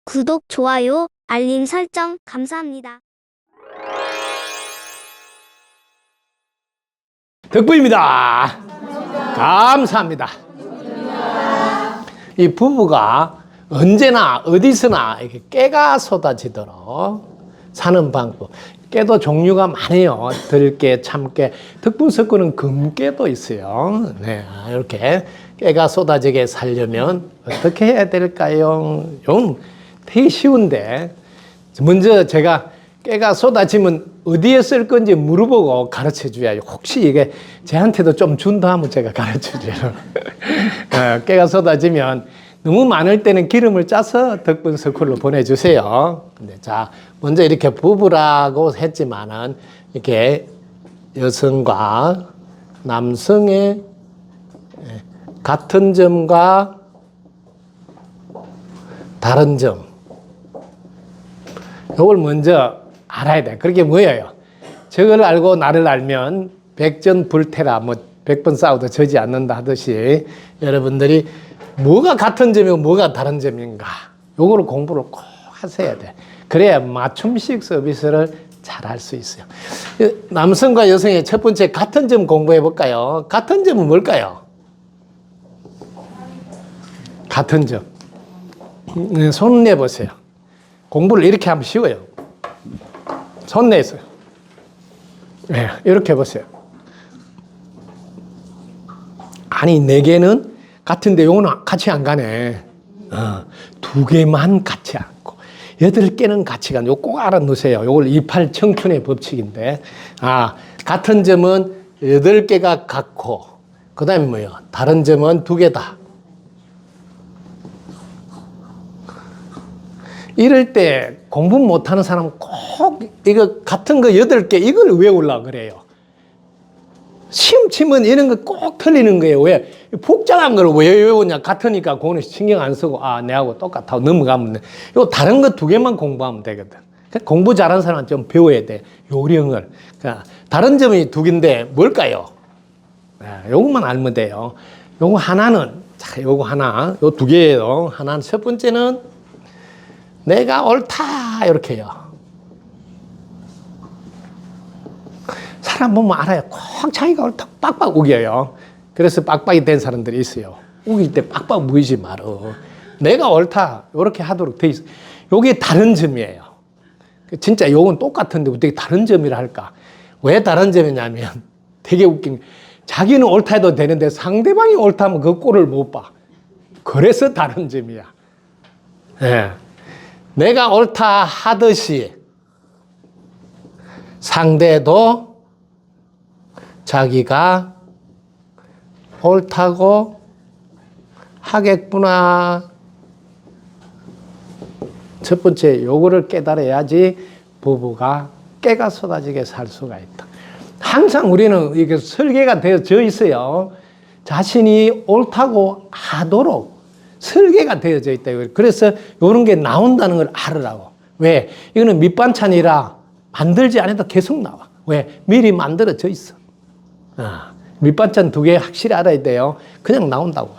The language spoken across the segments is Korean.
구독, 좋아요, 알림 설정 감사합니다. 덕분입니다. 감사합니다. 이 부부가 언제나 어디서나 이렇게 깨가 쏟아지도록 사는 방법. 깨도 종류가 많아요. 들깨, 참깨, 덕분석구는 금깨도 있어요. 네, 이렇게 깨가 쏟아지게 살려면 어떻게 해야 될까요? 좀 되게 쉬운데, 먼저 제가 깨가 쏟아지면 어디에 쓸 건지 물어보고 가르쳐 줘야죠. 혹시 이게 저한테도 좀 준다 하면 제가 가르쳐 줘요. 깨가 쏟아지면 너무 많을 때는 기름을 짜서 덕분 서클로 보내주세요. 자, 먼저 이렇게 부부라고 했지만은 이렇게 여성과 남성의 같은 점과 다른 점. 이걸 먼저 알아야 돼. 그게 뭐예요? 저걸 알고 나를 알면 백전불태라, 뭐 100번 싸워도 져지 않는다 하듯이 여러분들이 뭐가 같은 점이고 뭐가 다른 점인가, 요거를 공부를 꼭 하셔야 돼. 그래야 맞춤식 서비스를 잘 할 수 있어요. 남성과 여성의 첫 번째 같은 점 공부해 볼까요? 같은 점은 뭘까요? 같은 점. 손 내보세요. 공부를 이렇게 하면 쉬워요. 손 내세요. 네, 이렇게 해보세요. 아니, 4개는 같은데 요거는 같이 안 가네. 2개만 같이 않고 8개는 같이 가네. 요거 꼭 알아놓으세요. 요걸 28 청춘의 법칙인데, 같은 점은 8개가 같고, 그 다음에 뭐예요? 다른 점은 2개다. 이럴 때 공부 못하는 사람은 꼭 이거 같은 거 8개 이걸 외우려고 그래요. 시험 치면 이런 거 꼭 틀리는 거예요. 왜? 복잡한 걸 왜 외우냐? 같으니까 그거는 신경 안 쓰고, 내하고 똑같다고 넘어가면 돼. 요 다른 거 2개만 공부하면 되거든. 공부 잘하는 사람은 좀 배워야 돼. 요령을. 그러니까 다른 점이 2개인데 뭘까요? 요것만 알면 돼요. 요거 하나는, 자, 요거 하나, 요 2개예요. 하나는 첫 번째는 내가 옳다, 이렇게 해요. 사람 보면 알아요. 꼭 자기가 옳다 빡빡 우겨요. 그래서 빡빡이 된 사람들이 있어요. 우길 때 빡빡 우기지 말어. 내가 옳다, 이렇게 하도록 돼 있어요. 요게 다른 점이에요. 진짜 요건 똑같은데 어떻게 다른 점이라 할까? 왜 다른 점이냐면 되게 웃긴 게, 자기는 옳다 해도 되는데 상대방이 옳다 하면 그 꼴을 못 봐. 그래서 다른 점이야. 네. 내가 옳다 하듯이 상대도 자기가 옳다고 하겠구나. 첫 번째 요거를 깨달아야지 부부가 깨가 쏟아지게 살 수가 있다. 항상 우리는 이게 설계가 되어져 있어요. 자신이 옳다고 하도록 설계가 되어져 있다. 그래서 이런 게 나온다는 걸 알으라고. 왜? 이거는 밑반찬이라 만들지 않아도 계속 나와. 왜? 미리 만들어져 있어. 밑반찬 2개 확실히 알아야 돼요. 그냥 나온다고요.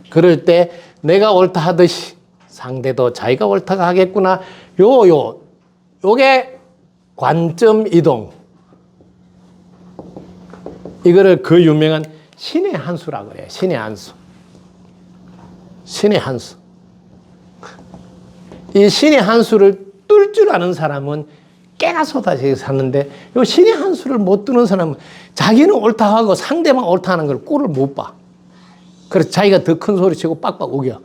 그럴 때 내가 옳다 하듯이 상대도 자기가 옳다가 하겠구나. 요게 관점 이동. 이거를 그 유명한 신의 한 수라고 그래요. 신의 한 수. 신의 한 수. 이 신의 한 수를 뚫 줄 아는 사람은 깨가 쏟아지게 사는데, 이 신의 한 수를 못 뚫는 사람은 자기는 옳다 하고 상대방 옳다 하는 걸 꼴을 못 봐. 그래서 자기가 더 큰 소리 치고 빡빡 우겨.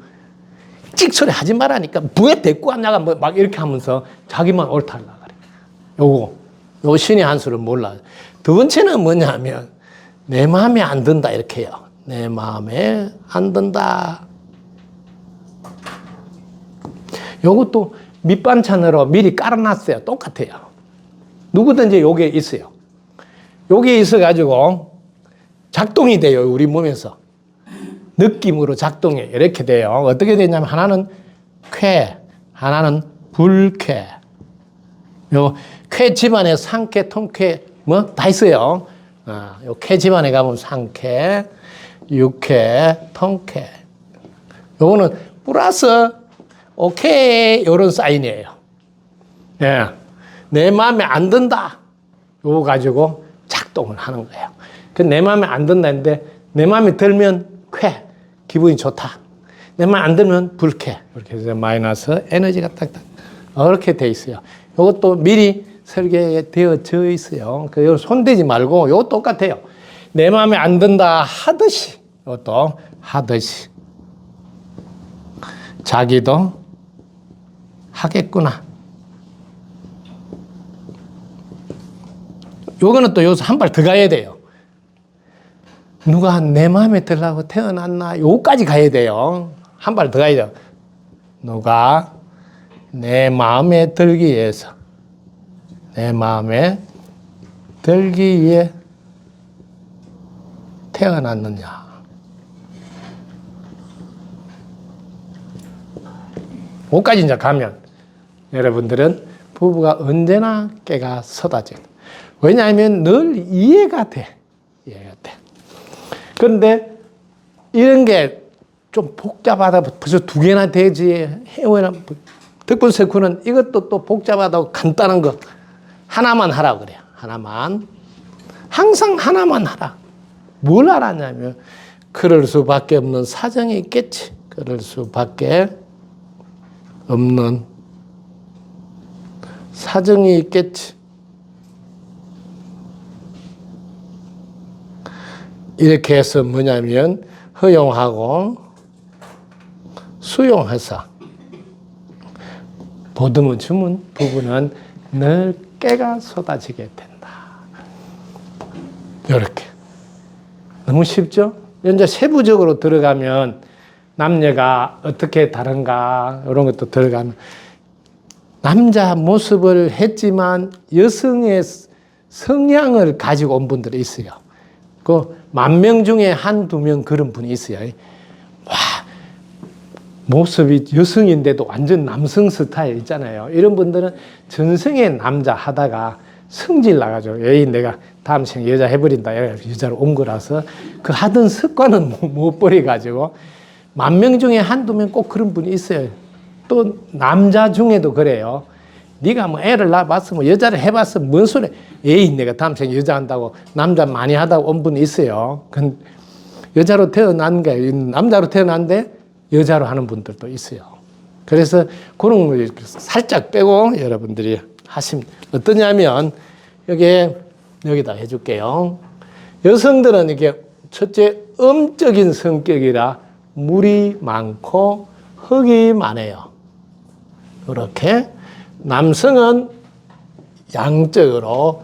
찍소리 하지 말라니까. 뭐에 대꾸 하냐가 막 이렇게 하면서 자기만 옳다 하려고 그래. 요거 신의 한 수를 몰라. 2번째는 뭐냐면, 내 마음에 안 든다, 이렇게 해요. 내 마음에 안 든다. 요것도 밑반찬으로 미리 깔아놨어요. 똑같아요. 누구든지 요게 있어요. 요게 있어가지고 작동이 돼요. 우리 몸에서. 느낌으로 작동해. 이렇게 돼요. 어떻게 되냐면, 하나는 쾌, 하나는 불쾌. 요 쾌 집안에 상쾌, 통쾌, 뭐 다 있어요. 요 쾌 집안에 가면 상쾌, 육쾌, 통쾌. 요거는 플러스 오케이 이런 사인이에요. 예, 내 마음에 안 든다. 요거 가지고 작동을 하는 거예요. 그 내 마음에 안 든다는데 내 마음에 들면 쾌, 기분이 좋다. 내 마음에 안 들면 불쾌. 이렇게 해서 마이너스 에너지가 딱딱 이렇게 돼 있어요. 요것도 미리 설계되어져 있어요. 그 손대지 말고 요거 똑같아요. 내 마음에 안 든다 하듯이 이것도 하듯이 자기도 하겠구나. 요거는 또 여기서 한 발 더 가야 돼요. 누가 내 마음에 들라고 태어났나? 요까지 가야 돼요. 한 발 더 가야 돼요. 누가 내 마음에 들기 위해서, 내 마음에 들기 위해 태어났느냐? 요까지 이제 가면 여러분들은 부부가 언제나 깨가 쏟아져요. 왜냐하면 늘 이해가 돼. 이해가 돼. 그런데 이런 게 좀 복잡하다. 벌써 두 개나 되지. 덕분 세쿠는 이것도 또 복잡하다고 간단한 거 하나만 하라고 그래요. 하나만. 항상 하나만 하라. 뭘 하라냐면 그럴 수밖에 없는 사정이 있겠지. 그럴 수밖에 없는 사정이 있겠지. 이렇게 해서 뭐냐면 허용하고 수용해서 보듬어 주면 부부는 늘 깨가 쏟아지게 된다. 이렇게. 너무 쉽죠? 이제 세부적으로 들어가면 남녀가 어떻게 다른가 이런 것도 들어가면 남자 모습을 했지만 여성의 성향을 가지고 온 분들이 있어요. 그 10,000명 중에 한두 명 그런 분이 있어요. 와, 모습이 여성인데도 완전 남성 스타일 있잖아요. 이런 분들은 전생에 남자 하다가 성질 나가지고 에이 내가 다음 생에 여자 해버린다 이래서 여자로 온 거라서 그 하던 습관은 못 버려가지고 10,000명 중에 한두 명 꼭 그런 분이 있어요. 또 남자 중에도 그래요. 네가 뭐 애를 낳아봤어, 뭐 여자를 해봤어, 뭔 소리? 에이, 내가 다음 생에 여자 한다고 남자 많이 하다고 온 분이 있어요. 그 여자로 태어난 게 남자로 태어난데 여자로 하는 분들도 있어요. 그래서 그런 걸 살짝 빼고 여러분들이 하시면 어떠냐면 여기다 해줄게요. 여성들은 이게 첫째 음적인 성격이라 물이 많고 흙이 많아요. 그렇게 남성은 양적으로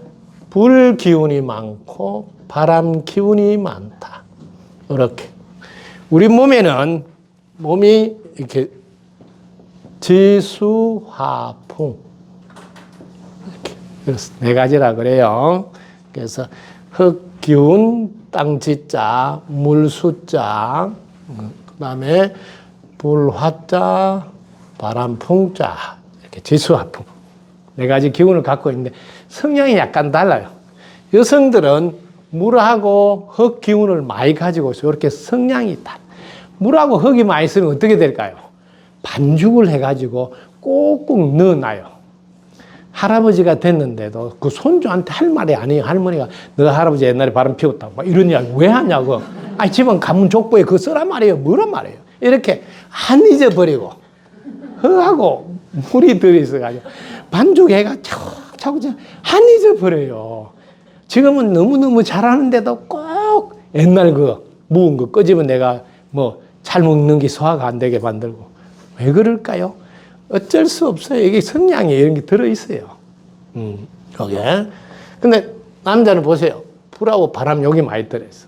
불 기운이 많고 바람 기운이 많다. 이렇게 우리 몸에는 몸이 이렇게 지수화풍 이렇게 그래서 4가지라 그래요. 그래서 흙 기운, 땅 지자, 물 수자, 그다음에 불 화자, 바람 풍자 이렇게 지수화풍 4가지 기운을 갖고 있는데 성향이 약간 달라요. 여성들은 물하고 흙 기운을 많이 가지고 있어요. 이렇게 성향이 달라요. 물하고 흙이 많이 있으면 어떻게 될까요? 반죽을 해가지고 꼭꼭 넣어놔요. 할아버지가 됐는데도 그 손주한테 할 말이 아니에요. 할머니가 너 할아버지 옛날에 바람 피웠다고 막 이런 이야기 왜 하냐고. 아니 집은 가문 족보에 그거 쓰란 말이에요. 뭐란 말이에요. 이렇게 안 잊어버리고 흙하고 물이 들어있어가지고 반죽해가 자꾸 안 잊어버려요. 지금은 너무너무 잘하는데도 꼭 옛날 그 묵은 거 끄집어 내가 뭐 잘 먹는 게 소화가 안 되게 만들고 왜 그럴까요? 어쩔 수 없어요. 이게 성향이 이런 게 들어있어요. 여기에. 근데 남자는 보세요. 불하고 바람 여기 많이 들어있어.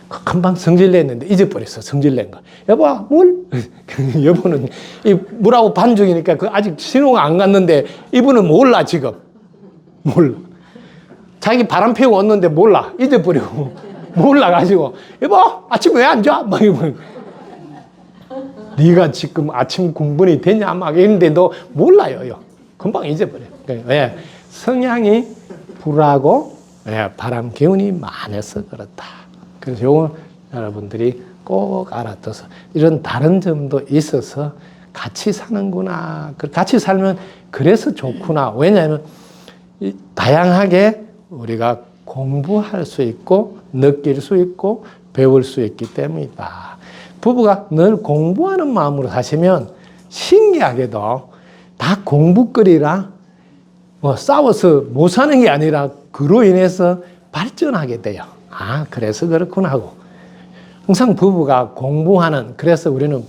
금방 성질냈는데 잊어버렸어. 성질낸 거. 여보, 물? 여보는 이 물하고 반죽이니까 그 아직 신호가 안 갔는데 이분은 몰라, 지금. 몰라. 자기 바람 피우고 왔는데 몰라. 잊어버리고. 몰라가지고. 여보, 아침 왜 안 줘? 막 이러면. 네가 지금 아침 군분이 되냐? 막 이런데 너 몰라요. 금방 잊어버려. 왜? 성향이 불하고 바람 기운이 많아서 그렇다. 그래서 요거 여러분들이 꼭 알아둬서 이런 다른 점도 있어서 같이 사는구나. 같이 살면 그래서 좋구나. 왜냐하면 다양하게 우리가 공부할 수 있고 느낄 수 있고 배울 수 있기 때문이다. 부부가 늘 공부하는 마음으로 사시면 신기하게도 다 공부거리라 뭐 싸워서 못 사는 게 아니라 그로 인해서 발전하게 돼요. 아, 그래서 그렇구나 하고. 항상 부부가 공부하는, 그래서 우리는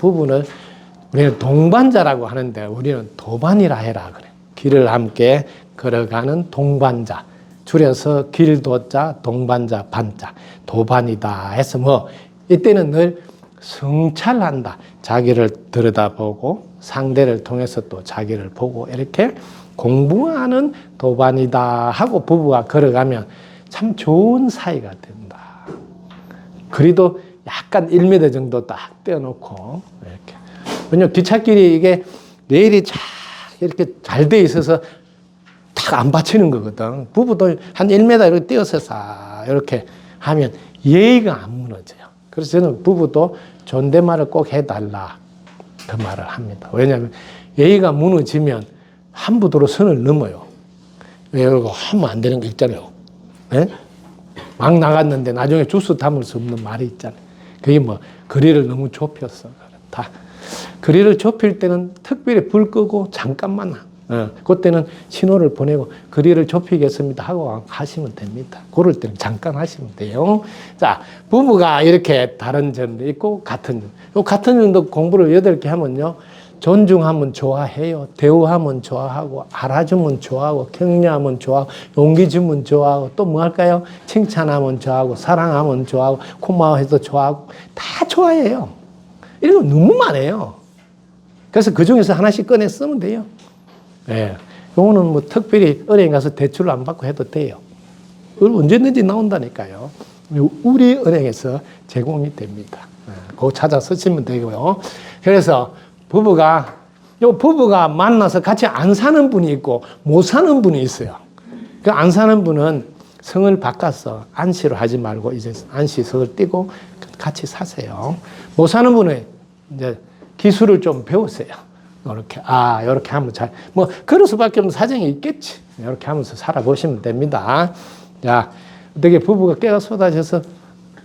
동반자라고 하는데 우리는 도반이라 해라 그래. 길을 함께 걸어가는 동반자. 줄여서 길도자, 동반자, 반자. 도반이다 해서 뭐 이때는 늘 성찰한다. 자기를 들여다보고 상대를 통해서 또 자기를 보고 이렇게 공부하는 도반이다 하고 부부가 걸어가면 참 좋은 사이가 된다. 그리도 약간 1m 정도 딱 떼어놓고 이렇게. 왜냐면 기찻길이 이게 레일이 잘 이렇게 잘 돼 있어서 탁 안 받치는 거거든. 부부도 한 1m 이렇게 떼어서 이렇게 하면 예의가 안 무너져요. 그래서 저는 부부도 존댓말을 꼭 해달라 그 말을 합니다. 왜냐하면 예의가 무너지면 함부로 선을 넘어요. 왜 이러고 하면 안 되는 거 있잖아요. 네? 막 나갔는데 나중에 주스 담을 수 없는 말이 있잖아요. 그게 뭐 거리를 너무 좁혔어. 그렇다. 거리를 좁힐 때는 특별히 불 끄고 잠깐만 그때는 신호를 보내고 거리를 좁히겠습니다 하고 하시면 됩니다. 그럴 때는 잠깐 하시면 돼요. 자, 부부가 이렇게 다른 점도 있고 같은 점. 같은 점도 공부를 8개 하면요. 존중하면 좋아해요. 대우하면 좋아하고 알아주면 좋아하고 격려하면 좋아하고 용기 주면 좋아하고 또 뭐 할까요? 칭찬하면 좋아하고 사랑하면 좋아하고 고마워해서 좋아하고 다 좋아해요. 이런 거 너무 많아요. 그래서 그중에서 하나씩 꺼내 쓰면 돼요. 예. 요거는 뭐 특별히 은행 가서 대출을 안 받고 해도 돼요. 그걸 언제든지 나온다니까요. 우리 은행에서 제공이 됩니다. 그거 찾아 쓰시면 되고요. 그래서 부부가 만나서 같이 안 사는 분이 있고 못 사는 분이 있어요. 그 안 사는 분은 성을 바꿔서 안시로 하지 말고 이제 안시성을 띄고 같이 사세요. 못 사는 분은 이제 기술을 좀 배우세요. 이렇게 이렇게 하면 뭐 그럴 수밖에 없는 사정이 있겠지. 이렇게 하면서 살아보시면 됩니다. 자, 어떻게 부부가 깨가 쏟아져서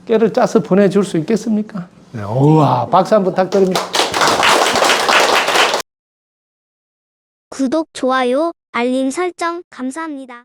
깨를 짜서 보내줄 수 있겠습니까? 네, 우와, 박수 한번 부탁드립니다. 구독, 좋아요, 알림 설정 감사합니다.